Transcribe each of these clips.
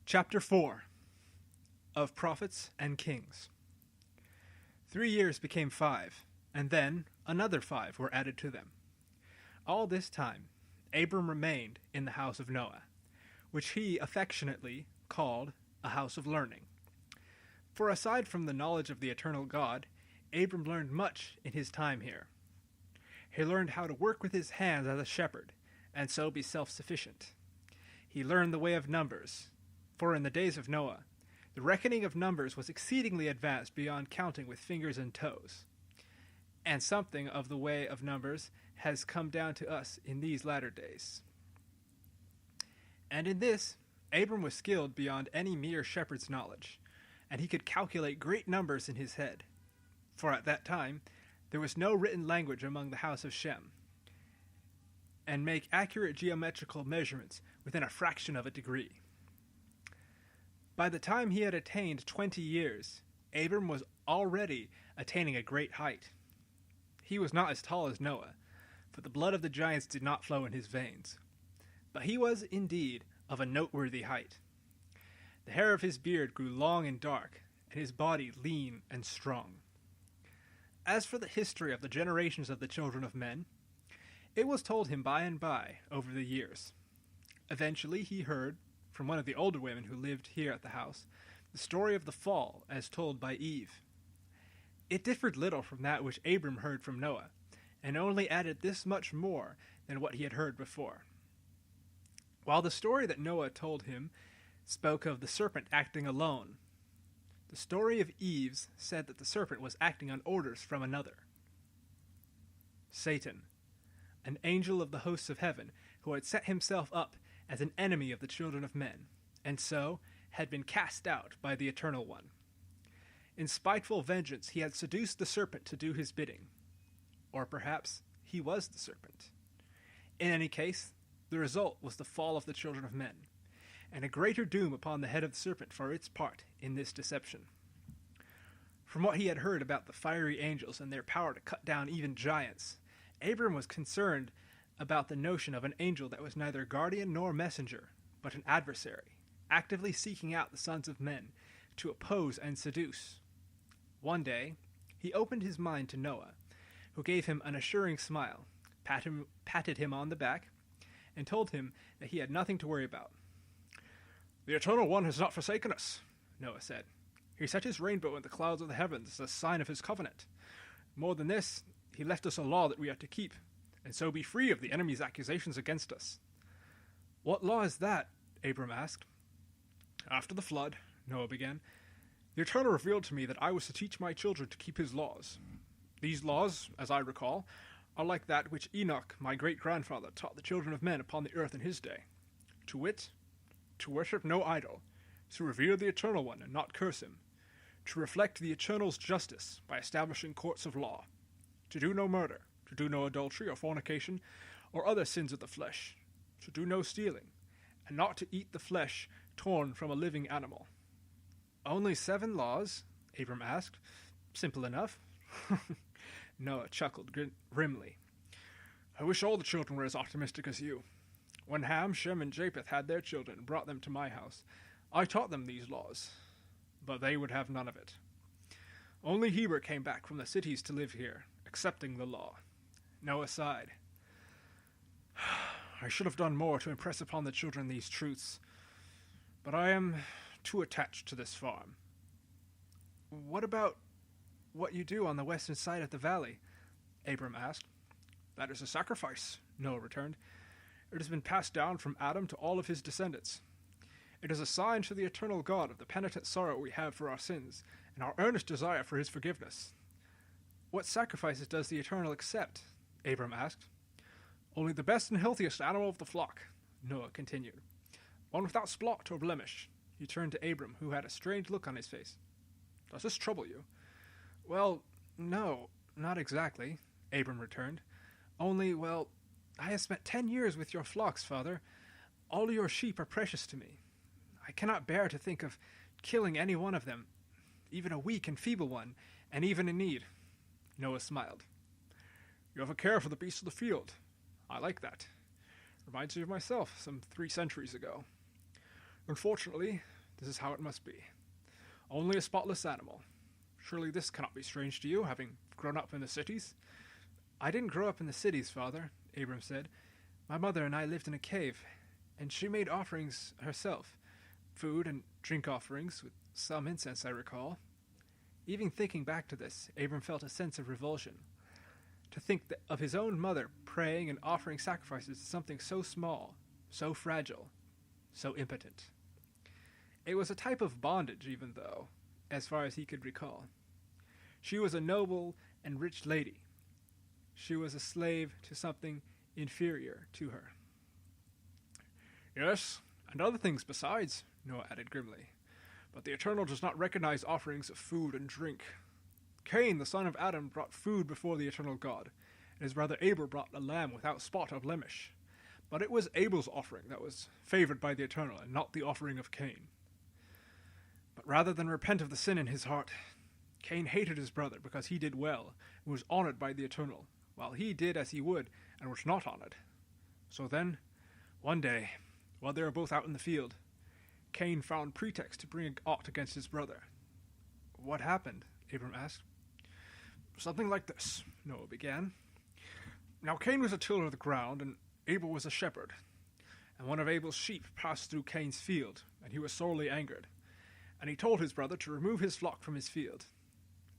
Chapter 4 of Prophets and Kings. 3 years became 5, and then another 5 were added to them. All this time, Abram remained in the house of Noah, which he affectionately called a house of learning. For aside from the knowledge of the eternal God, Abram learned much in his time here. He learned how to work with his hands as a shepherd, and so be self-sufficient. He learned the way of numbers, for in the days of Noah, the reckoning of numbers was exceedingly advanced beyond counting with fingers and toes. And something of the way of numbers has come down to us in these latter days. And in this, Abram was skilled beyond any mere shepherd's knowledge, and he could calculate great numbers in his head. For at that time, there was no written language among the house of Shem, and make accurate geometrical measurements within a fraction of a degree. By the time he had attained 20 years, Abram was already attaining a great height. He was not as tall as Noah, for the blood of the giants did not flow in his veins. But he was indeed of a noteworthy height. The hair of his beard grew long and dark, and his body lean and strong. As for the history of the generations of the children of men, it was told him by and by over the years. Eventually he heard, from one of the older women who lived here at the house, the story of the fall as told by Eve. It differed little from that which Abram heard from Noah, and only added this much more than what he had heard before. While the story that Noah told him spoke of the serpent acting alone, the story of Eve's said that the serpent was acting on orders from another. Satan, an angel of the hosts of heaven, who had set himself up as an enemy of the children of men, and so had been cast out by the Eternal One. In spiteful vengeance he had seduced the serpent to do his bidding. Or perhaps he was the serpent. In any case, the result was the fall of the children of men, and a greater doom upon the head of the serpent for its part in this deception. From what he had heard about the fiery angels and their power to cut down even giants, Abram was concerned about the notion of an angel that was neither guardian nor messenger, but an adversary, actively seeking out the sons of men to oppose and seduce. One day, he opened his mind to Noah, who gave him an assuring smile, patted him on the back, and told him that he had nothing to worry about. "The Eternal One has not forsaken us," Noah said. "He set his rainbow in the clouds of the heavens as a sign of his covenant. More than this, he left us a law that we are to keep, and so be free of the enemy's accusations against us." "What law is that?" Abram asked. "After the flood," Noah began, "the Eternal revealed to me that I was to teach my children to keep his laws. These laws, as I recall, are like that which Enoch, my great-grandfather, taught the children of men upon the earth in his day. To wit, to worship no idol, to revere the Eternal One and not curse him, to reflect the Eternal's justice by establishing courts of law, to do no murder, to do no adultery or fornication or other sins of the flesh, to do no stealing, and not to eat the flesh torn from a living animal." "Only 7 laws?" Abram asked. "Simple enough." Noah chuckled grimly. "I wish all the children were as optimistic as you. When Ham, Shem, and Japheth had their children and brought them to my house, I taught them these laws, but they would have none of it. Only Heber came back from the cities to live here, accepting the law." Noah sighed. "I should have done more to impress upon the children these truths, but I am too attached to this farm." "What about what you do on the western side of the valley?" Abram asked. "That is a sacrifice," Noah returned. "It has been passed down from Adam to all of his descendants. It is a sign to the eternal God of the penitent sorrow we have for our sins, and our earnest desire for his forgiveness." "What sacrifices does the Eternal accept?" Abram asked. "Only the best and healthiest animal of the flock," Noah continued. "One without spot or blemish." He turned to Abram, who had a strange look on his face. "Does this trouble you?" "Well, no, not exactly," Abram returned. "Only, well, I have spent 10 years with your flocks, Father. All your sheep are precious to me. I cannot bear to think of killing any one of them, even a weak and feeble one, and even in need." Noah smiled. "You have a care for the beasts of the field. I like that. Reminds me of myself some 3 centuries ago. Unfortunately, This is how it must be. Only a spotless animal. Surely this cannot be strange to you, having grown up in the cities?" "I didn't grow up in the cities, Father," Abram said. "My mother and I lived in a cave, and she made offerings herself, food and drink offerings, with some incense, I recall." Even thinking back to this, Abram felt a sense of revulsion. To think of his own mother praying and offering sacrifices to something so small, so fragile, so impotent. It was a type of bondage, even though, as far as he could recall. She was a noble and rich lady. She was a slave to something inferior to her. "Yes, and other things besides," Noah added grimly. "But the Eternal does not recognize offerings of food and drink. Cain, the son of Adam, brought food before the Eternal God, and his brother Abel brought a lamb without spot or blemish. But it was Abel's offering that was favored by the Eternal, and not the offering of Cain. But rather than repent of the sin in his heart, Cain hated his brother because he did well and was honored by the Eternal, while he did as he would and was not honored. So then, one day, while they were both out in the field, Cain found pretext to bring aught against his brother." "What happened?" Abram asked. "Something like this," Noah began. "Now Cain was a tiller of the ground, and Abel was a shepherd. And one of Abel's sheep passed through Cain's field, and he was sorely angered. And he told his brother to remove his flock from his field.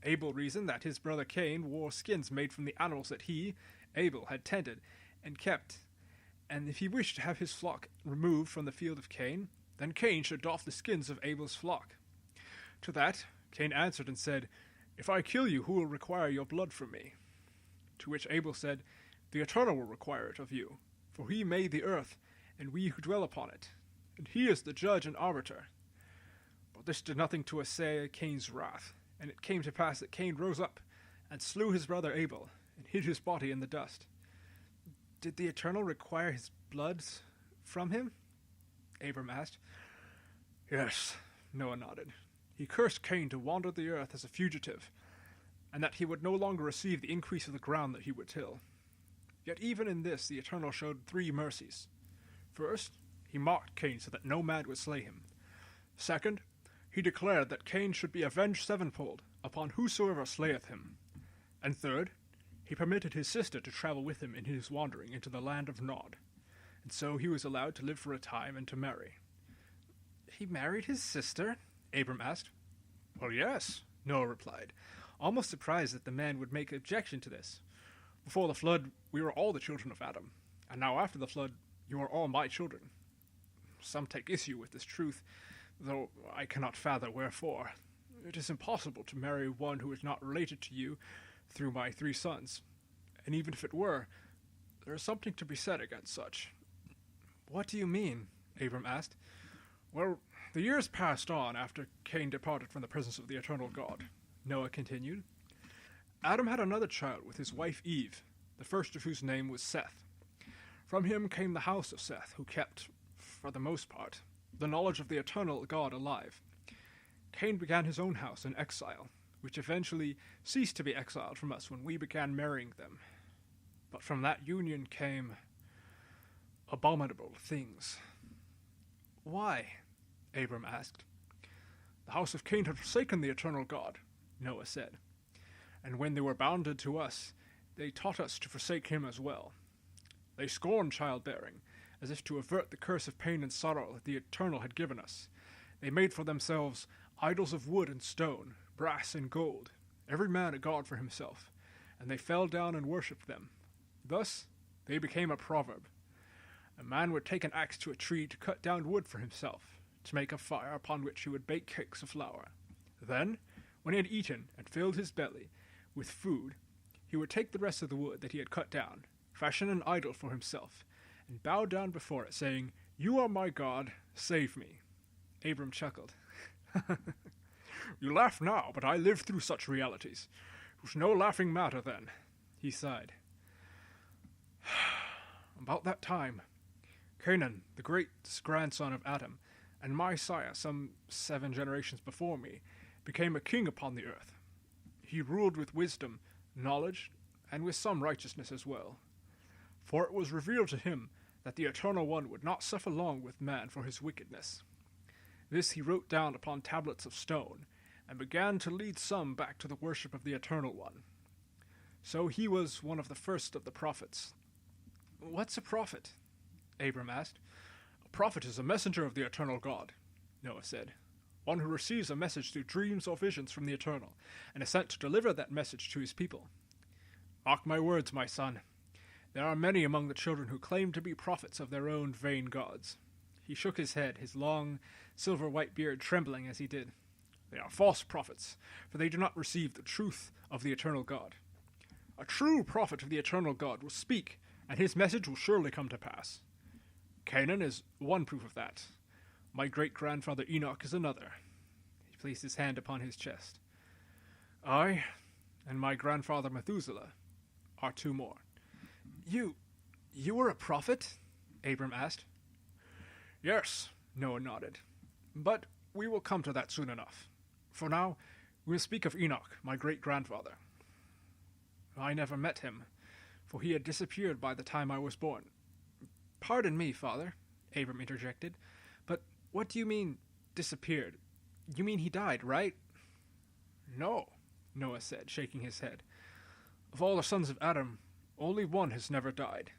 Abel reasoned that his brother Cain wore skins made from the animals that he, Abel, had tended and kept, and if he wished to have his flock removed from the field of Cain, then Cain should doff the skins of Abel's flock. To that Cain answered and said, 'If I kill you, who will require your blood from me?' To which Abel said, 'The Eternal will require it of you, for he made the earth, and we who dwell upon it, and he is the judge and arbiter.' But this did nothing to assay Cain's wrath, and it came to pass that Cain rose up and slew his brother Abel, and hid his body in the dust." "Did the Eternal require his blood from him?" Abram asked. "Yes," Noah nodded. "He cursed Cain to wander the earth as a fugitive, and that he would no longer receive the increase of the ground that he would till. Yet even in this the Eternal showed 3 mercies. First, he mocked Cain so that no man would slay him. Second, he declared that Cain should be avenged 7-fold upon whosoever slayeth him. And third, he permitted his sister to travel with him in his wandering into the land of Nod, and so he was allowed to live for a time and to marry." "He married his sister?" Abram asked. "Well, yes," Noah replied, almost surprised that the man would make objection to this. "Before the flood, we were all the children of Adam, and now after the flood, you are all my children. Some take issue with this truth, though I cannot fathom wherefore. It is impossible to marry one who is not related to you through my 3 sons, and even if it were, there is something to be said against such." "What do you mean?" Abram asked. "Well, the years passed on after Cain departed from the presence of the Eternal God," Noah continued. "Adam had another child with his wife Eve, the first of whose name was Seth. From him came the house of Seth, who kept, for the most part, the knowledge of the Eternal God alive. Cain began his own house in exile, which eventually ceased to be exiled from us when we began marrying them. But from that union came abominable things." "Why?" Abram asked. "The house of Cain had forsaken the Eternal God," Noah said. "And when they were bounded to us, they taught us to forsake him as well. They scorned childbearing, as if to avert the curse of pain and sorrow that the Eternal had given us. They made for themselves idols of wood and stone, brass and gold, every man a god for himself, and they fell down and worshipped them. Thus they became a proverb. A man would take an axe to a tree to cut down wood for himself, to make a fire upon which he would bake cakes of flour. Then, when he had eaten and filled his belly with food, he would take the rest of the wood that he had cut down, fashion an idol for himself, and bow down before it, saying, 'You are my God, save me.'" Abram chuckled. "You laugh now, but I lived through such realities. It was no laughing matter then," he sighed. "About that time, Canaan, the great grandson of Adam, and my sire, some 7 generations before me, became a king upon the earth. He ruled with wisdom, knowledge, and with some righteousness as well. For it was revealed to him that the Eternal One would not suffer long with man for his wickedness. This he wrote down upon tablets of stone, and began to lead some back to the worship of the Eternal One. So he was one of the first of the prophets. "What's a prophet?" Abram asked. "A prophet is a messenger of the Eternal God," Noah said. "One who receives a message through dreams or visions from the Eternal, and is sent to deliver that message to his people. Mark my words, my son. There are many among the children who claim to be prophets of their own vain gods." He shook his head, his long, silver-white beard trembling as he did. "They are false prophets, for they do not receive the truth of the Eternal God. A true prophet of the Eternal God will speak, and his message will surely come to pass. Canaan is one proof of that. My great-grandfather Enoch is another." He placed his hand upon his chest. "I and my grandfather Methuselah are two more." You were a prophet?" Abram asked. "Yes," Noah nodded. "But we will come to that soon enough. For now, we will speak of Enoch, my great-grandfather. I never met him, for he had disappeared by the time I was born." "Pardon me, father," Abram interjected, "but what do you mean, disappeared? You mean he died, right?" "No," Noah said, shaking his head. "Of all the sons of Adam, only one has never died.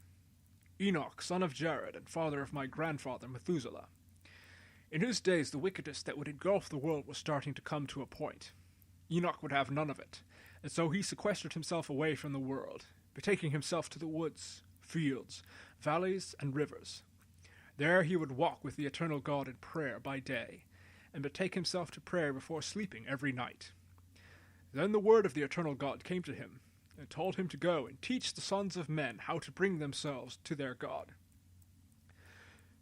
Enoch, son of Jared, and father of my grandfather Methuselah. In his days the wickedness that would engulf the world was starting to come to a point. Enoch would have none of it, and so he sequestered himself away from the world, betaking himself to the woods, fields, valleys, and rivers. There he would walk with the eternal God in prayer by day, and betake himself to prayer before sleeping every night. Then the word of the eternal God came to him, and told him to go and teach the sons of men how to bring themselves to their God.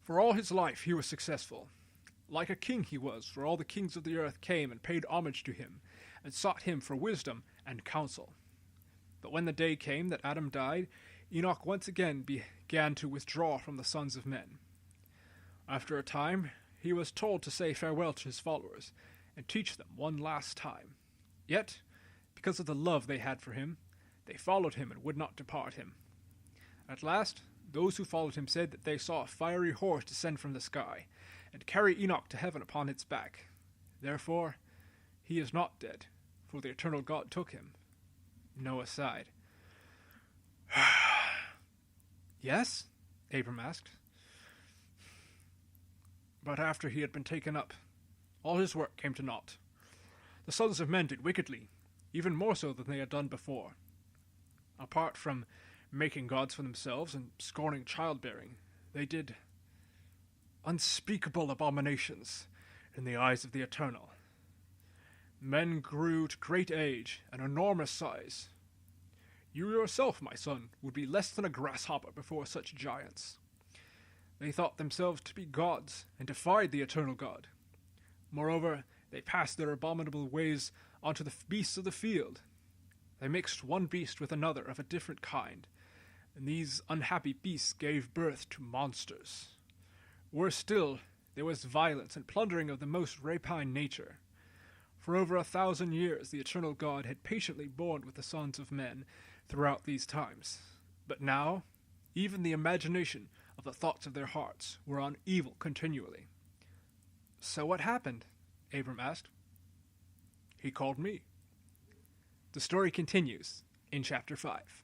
For all his life he was successful. Like a king he was, for all the kings of the earth came and paid homage to him, and sought him for wisdom and counsel. But when the day came that Adam died, Enoch once again began to withdraw from the sons of men. After a time, he was told to say farewell to his followers, and teach them one last time. Yet, because of the love they had for him, they followed him and would not depart him. At last, those who followed him said that they saw a fiery horse descend from the sky, and carry Enoch to heaven upon its back. Therefore, he is not dead, for the eternal God took him." Noah sighed. "Yes?" Abram asked. "But after he had been taken up, all his work came to naught. The sons of men did wickedly, even more so than they had done before. Apart from making gods for themselves and scorning childbearing, they did unspeakable abominations in the eyes of the Eternal. Men grew to great age and enormous size. You yourself, my son, would be less than a grasshopper before such giants. They thought themselves to be gods and defied the eternal God. Moreover, they passed their abominable ways onto the beasts of the field. They mixed one beast with another of a different kind, and these unhappy beasts gave birth to monsters. Worse still, there was violence and plundering of the most rapine nature. For over 1,000 years the eternal God had patiently borne with the sons of men throughout these times. But now, even the imagination of the thoughts of their hearts were on evil continually." "So what happened?" Abram asked. "He called me." The story continues in chapter 5.